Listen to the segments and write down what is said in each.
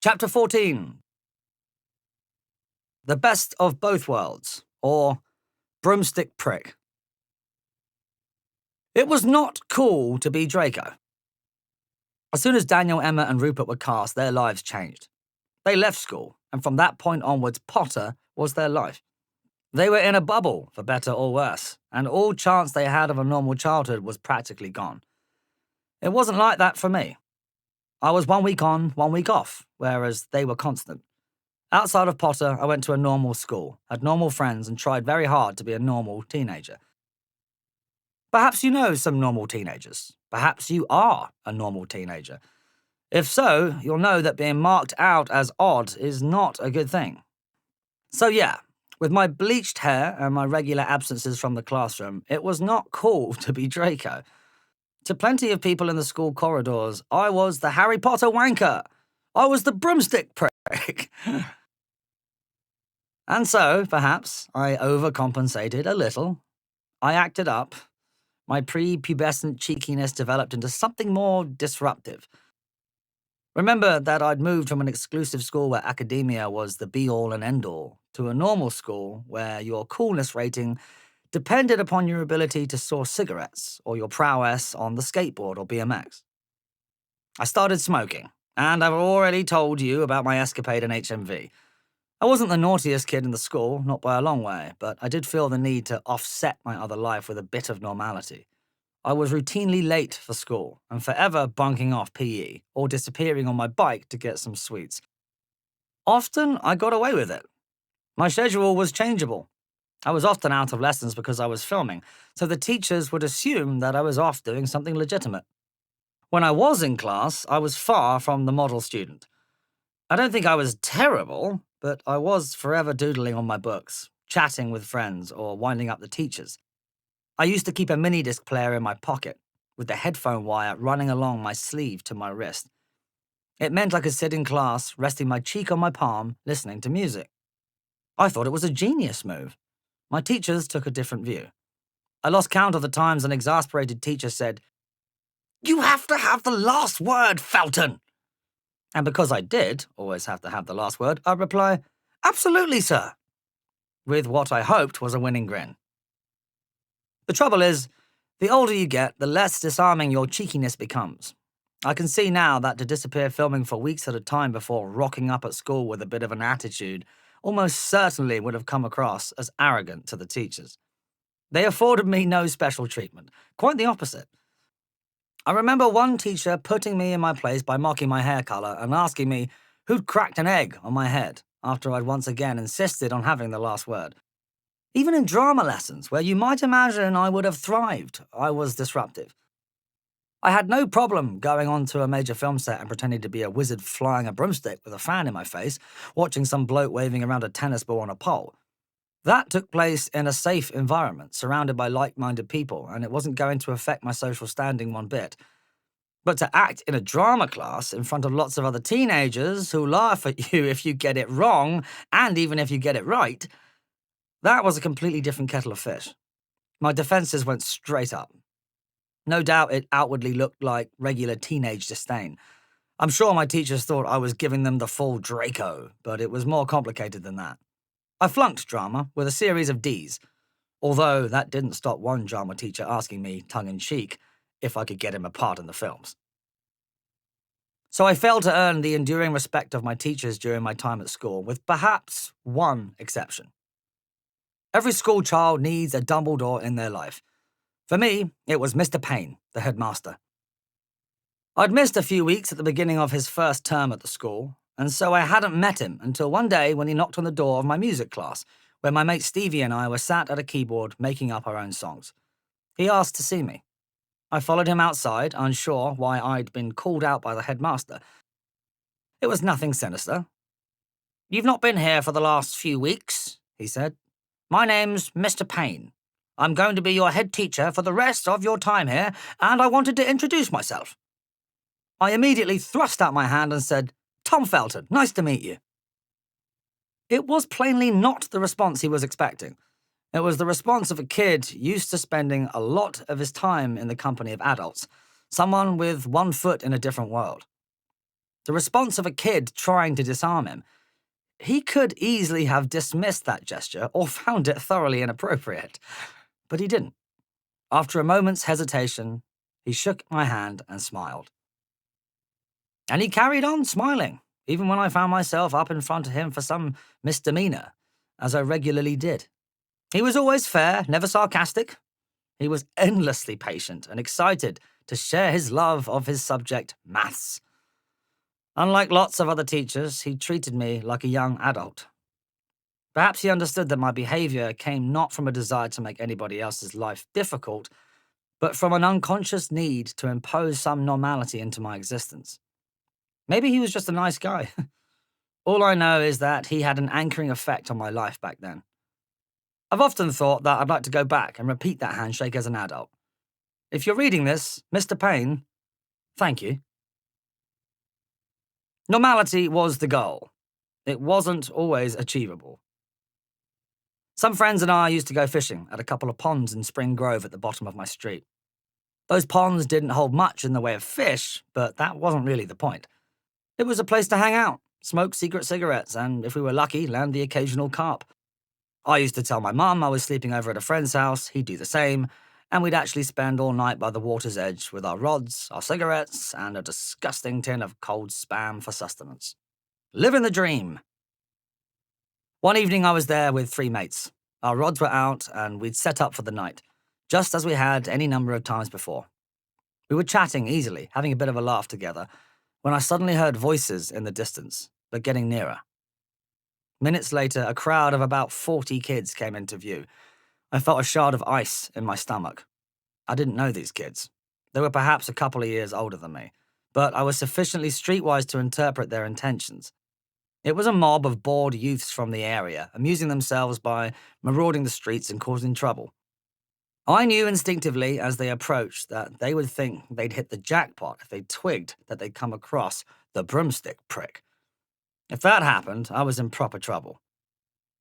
Chapter 14. The Best of Both Worlds, or Broomstick Prick. It was not cool to be Draco. As soon as Daniel, Emma, and Rupert were cast, their lives changed. They left school, and from that point onwards, Potter was their life. They were in a bubble, for better or worse, and all chance they had of a normal childhood was practically gone. It wasn't like that for me. I was 1 week on, 1 week off, whereas they were constant. Outside of Potter, I went to a normal school, had normal friends, and tried very hard to be a normal teenager. Perhaps you know some normal teenagers. Perhaps you are a normal teenager. If so, you'll know that being marked out as odd is not a good thing. So yeah, with my bleached hair and my regular absences from the classroom, it was not cool to be Draco. To plenty of people in the school corridors, I was the Harry Potter wanker. I was the broomstick prick. And so, perhaps, I overcompensated a little. I acted up. My prepubescent cheekiness developed into something more disruptive. Remember that I'd moved from an exclusive school where academia was the be-all and end-all to a normal school where your coolness rating depended upon your ability to source cigarettes or your prowess on the skateboard or BMX. I started smoking, and I've already told you about my escapade in HMV. I wasn't the naughtiest kid in the school, not by a long way, but I did feel the need to offset my other life with a bit of normality. I was routinely late for school and forever bunking off PE or disappearing on my bike to get some sweets. Often, I got away with it. My schedule was changeable. I was often out of lessons because I was filming, so the teachers would assume that I was off doing something legitimate. When I was in class, I was far from the model student. I don't think I was terrible, but I was forever doodling on my books, chatting with friends, or winding up the teachers. I used to keep a mini-disc player in my pocket, with the headphone wire running along my sleeve to my wrist. It meant I could sit in class, resting my cheek on my palm, listening to music. I thought it was a genius move. My teachers took a different view. I lost count of the times an exasperated teacher said, "You have to have the last word, Felton!" And because I did always have to have the last word, I'd reply, "Absolutely, sir," with what I hoped was a winning grin. The trouble is, the older you get, the less disarming your cheekiness becomes. I can see now that to disappear filming for weeks at a time before rocking up at school with a bit of an attitude almost certainly would have come across as arrogant to the teachers. They afforded me no special treatment, quite the opposite. I remember one teacher putting me in my place by mocking my hair colour and asking me who'd cracked an egg on my head after I'd once again insisted on having the last word. Even in drama lessons, where you might imagine I would have thrived, I was disruptive. I had no problem going onto a major film set and pretending to be a wizard flying a broomstick with a fan in my face, watching some bloke waving around a tennis ball on a pole. That took place in a safe environment, surrounded by like-minded people, and it wasn't going to affect my social standing one bit. But to act in a drama class in front of lots of other teenagers who laugh at you if you get it wrong, and even if you get it right, that was a completely different kettle of fish. My defenses went straight up. No doubt it outwardly looked like regular teenage disdain. I'm sure my teachers thought I was giving them the full Draco, but it was more complicated than that. I flunked drama with a series of Ds, although that didn't stop one drama teacher asking me, tongue-in-cheek, if I could get him a part in the films. So I failed to earn the enduring respect of my teachers during my time at school, with perhaps one exception. Every school child needs a Dumbledore in their life. For me, it was Mr. Payne, the headmaster. I'd missed a few weeks at the beginning of his first term at the school, and so I hadn't met him until one day when he knocked on the door of my music class, where my mate Stevie and I were sat at a keyboard making up our own songs. He asked to see me. I followed him outside, unsure why I'd been called out by the headmaster. It was nothing sinister. "You've not been here for the last few weeks," he said. "My name's Mr. Payne. I'm going to be your head teacher for the rest of your time here, and I wanted to introduce myself." I immediately thrust out my hand and said, "Tom Felton, nice to meet you." It was plainly not the response he was expecting. It was the response of a kid used to spending a lot of his time in the company of adults, someone with one foot in a different world. the response of a kid trying to disarm him. He could easily have dismissed that gesture or found it thoroughly inappropriate, but he didn't. After a moment's hesitation, he shook my hand and smiled. And he carried on smiling, even when I found myself up in front of him for some misdemeanor, as I regularly did. He was always fair, never sarcastic. He was endlessly patient and excited to share his love of his subject, maths. Unlike lots of other teachers, he treated me like a young adult. Perhaps he understood that my behavior came not from a desire to make anybody else's life difficult, but from an unconscious need to impose some normality into my existence. Maybe he was just a nice guy. All I know is that he had an anchoring effect on my life back then. I've often thought that I'd like to go back and repeat that handshake as an adult. If you're reading this, Mr. Payne, thank you. Normality was the goal. It wasn't always achievable. Some friends and I used to go fishing at a couple of ponds in Spring Grove at the bottom of my street. Those ponds didn't hold much in the way of fish, but that wasn't really the point. It was a place to hang out, smoke secret cigarettes, and if we were lucky, land the occasional carp. I used to tell my mum I was sleeping over at a friend's house, he'd do the same, and we'd actually spend all night by the water's edge with our rods, our cigarettes, and a disgusting tin of cold spam for sustenance. Living the dream. One evening I was there with 3 mates. Our rods were out and we'd set up for the night, just as we had any number of times before. We were chatting easily, having a bit of a laugh together, when I suddenly heard voices in the distance, but getting nearer. Minutes later, a crowd of about 40 kids came into view. I felt a shard of ice in my stomach. I didn't know these kids. They were perhaps a couple of years older than me, but I was sufficiently streetwise to interpret their intentions. It was a mob of bored youths from the area, amusing themselves by marauding the streets and causing trouble. I knew instinctively as they approached that they would think they'd hit the jackpot if they twigged that they'd come across the broomstick prick. If that happened, I was in proper trouble.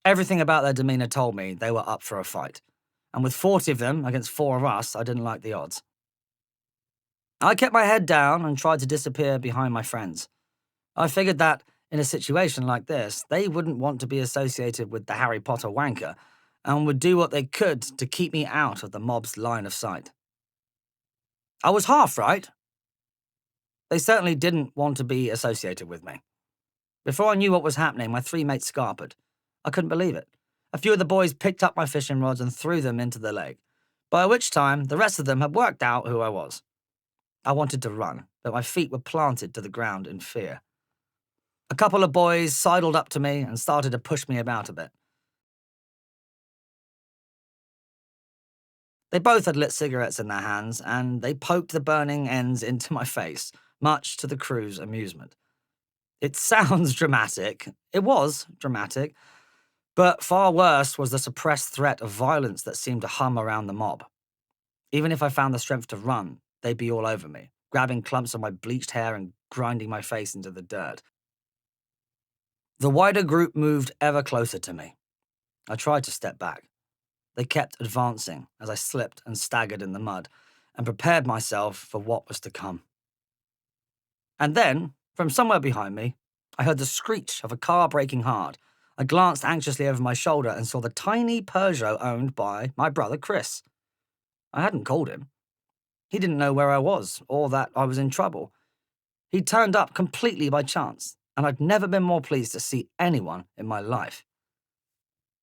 Everything about their demeanor told me they were up for a fight, and with 40 of them against 4 of us, I didn't like the odds. I kept my head down and tried to disappear behind my friends. I figured that, in a situation like this, they wouldn't want to be associated with the Harry Potter wanker, and would do what they could to keep me out of the mob's line of sight. I was half right. They certainly didn't want to be associated with me. Before I knew what was happening, my 3 mates scarpered. I couldn't believe it. A few of the boys picked up my fishing rods and threw them into the lake, by which time the rest of them had worked out who I was. I wanted to run, but my feet were planted to the ground in fear. A couple of boys sidled up to me and started to push me about a bit. They both had lit cigarettes in their hands, and they poked the burning ends into my face, much to the crew's amusement. It sounds dramatic. It was dramatic. But far worse was the suppressed threat of violence that seemed to hum around the mob. Even if I found the strength to run, they'd be all over me, grabbing clumps of my bleached hair and grinding my face into the dirt. The wider group moved ever closer to me. I tried to step back. They kept advancing as I slipped and staggered in the mud and prepared myself for what was to come. And then, from somewhere behind me, I heard the screech of a car braking hard. I glanced anxiously over my shoulder and saw the tiny Peugeot owned by my brother Chris. I hadn't called him. He didn't know where I was or that I was in trouble. He'd turned up completely by chance, and I'd never been more pleased to see anyone in my life.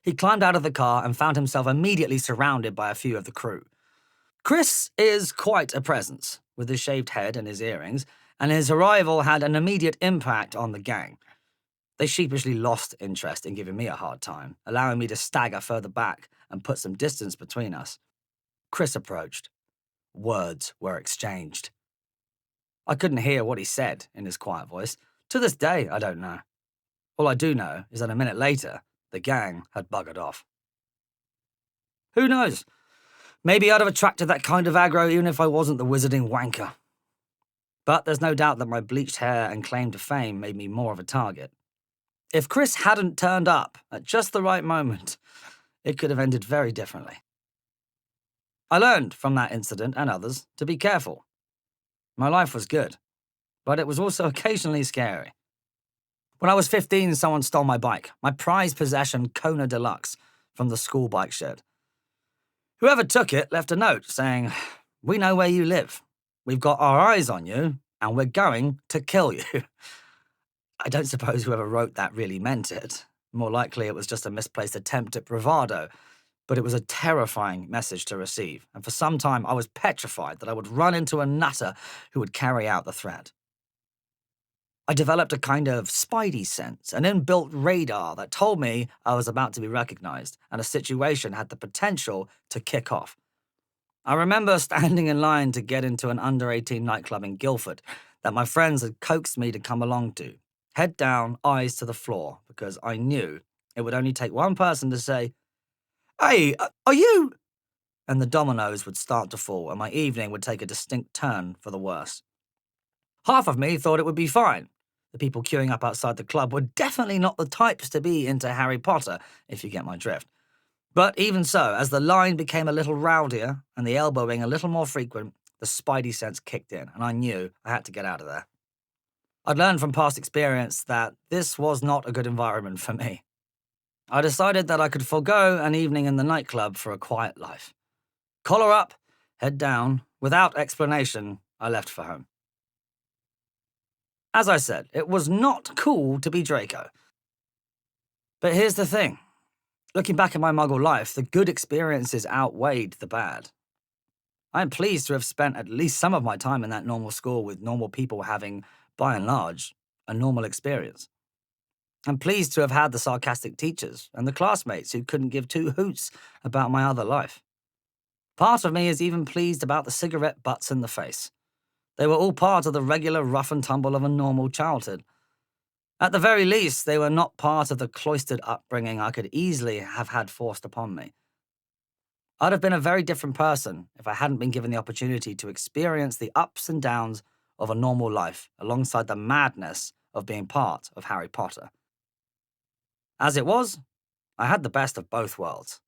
He climbed out of the car and found himself immediately surrounded by a few of the crew. Chris is quite a presence, with his shaved head and his earrings, and his arrival had an immediate impact on the gang. They sheepishly lost interest in giving me a hard time, allowing me to stagger further back and put some distance between us. Chris approached. Words were exchanged. I couldn't hear what he said in his quiet voice. To this day, I don't know. All I do know is that a minute later, the gang had buggered off. Who knows? Maybe I'd have attracted that kind of aggro even if I wasn't the wizarding wanker. But there's no doubt that my bleached hair and claim to fame made me more of a target. If Chris hadn't turned up at just the right moment, it could have ended very differently. I learned from that incident and others to be careful. My life was good. but it was also occasionally scary. When I was 15, someone stole my bike, my prized possession Kona Deluxe, from the school bike shed. Whoever took it left a note saying, "We know where you live. We've got our eyes on you, and we're going to kill you." I don't suppose whoever wrote that really meant it. More likely, it was just a misplaced attempt at bravado, but it was a terrifying message to receive, and for some time I was petrified that I would run into a nutter who would carry out the threat. I developed a kind of spidey sense, an inbuilt radar that told me I was about to be recognized and a situation had the potential to kick off. I remember standing in line to get into an under-18 nightclub in Guildford that my friends had coaxed me to come along to, head down, eyes to the floor, because I knew it would only take one person to say, "Hey, are you?" And the dominoes would start to fall and my evening would take a distinct turn for the worse. Half of me thought it would be fine. The people queuing up outside the club were definitely not the types to be into Harry Potter, if you get my drift. But even so, as the line became a little rowdier and the elbowing a little more frequent, the spidey sense kicked in, and I knew I had to get out of there. I'd learned from past experience that this was not a good environment for me. I decided that I could forego an evening in the nightclub for a quiet life. Collar up, head down, without explanation, I left for home. As I said, it was not cool to be Draco. But here's the thing. Looking back at my Muggle life, the good experiences outweighed the bad. I am pleased to have spent at least some of my time in that normal school with normal people having, by and large, a normal experience. I'm pleased to have had the sarcastic teachers and the classmates who couldn't give two hoots about my other life. Part of me is even pleased about the cigarette butts in the face. They were all part of the regular rough and tumble of a normal childhood. At the very least, they were not part of the cloistered upbringing I could easily have had forced upon me. I'd have been a very different person if I hadn't been given the opportunity to experience the ups and downs of a normal life alongside the madness of being part of Harry Potter. As it was, I had the best of both worlds.